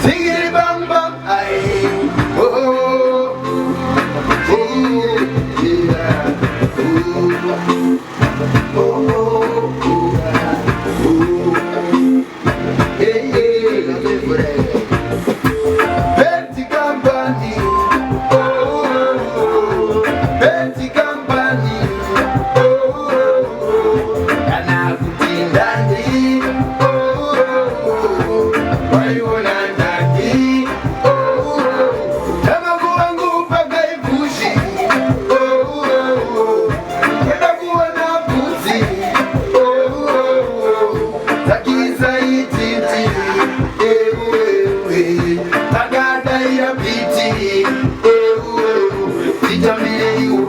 Singing bang bang, aye. Oh, oh, yeah. Oh, oh, oh, hey, hey, Betty Company. Oh, Betty Company. Oh, and I put in Dandy.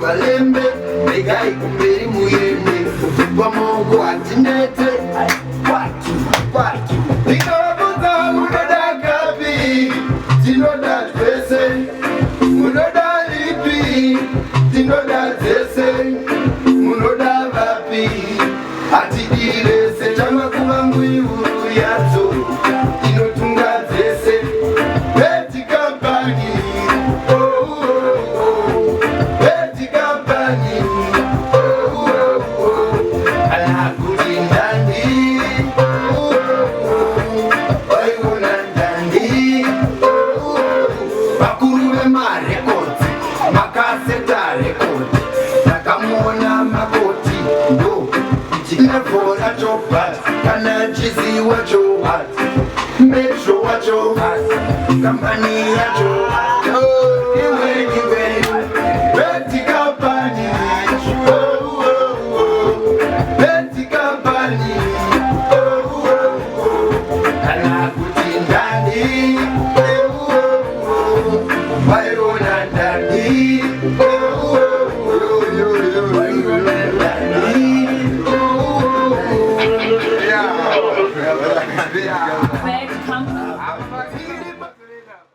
Balembe, negai kumberi muyende, kwa Mungu atinete, watu. Nikawabuza munoda kapi, tinoda twese, munoda lipi, tinoda tese, munoda vapi, atigirese, chama kumangu iuru yato, inotunga tese, Betty Company. Metro what your heart, company at your heart. Oh, you Betty Company. Oh, oh, oh, Betty Company. Oh, oh, oh, and I put in Dandy. Oh, oh, oh, my own and Dandy. Oh, oh, oh, my own and Dandy. Oh, yeah. Where to come from?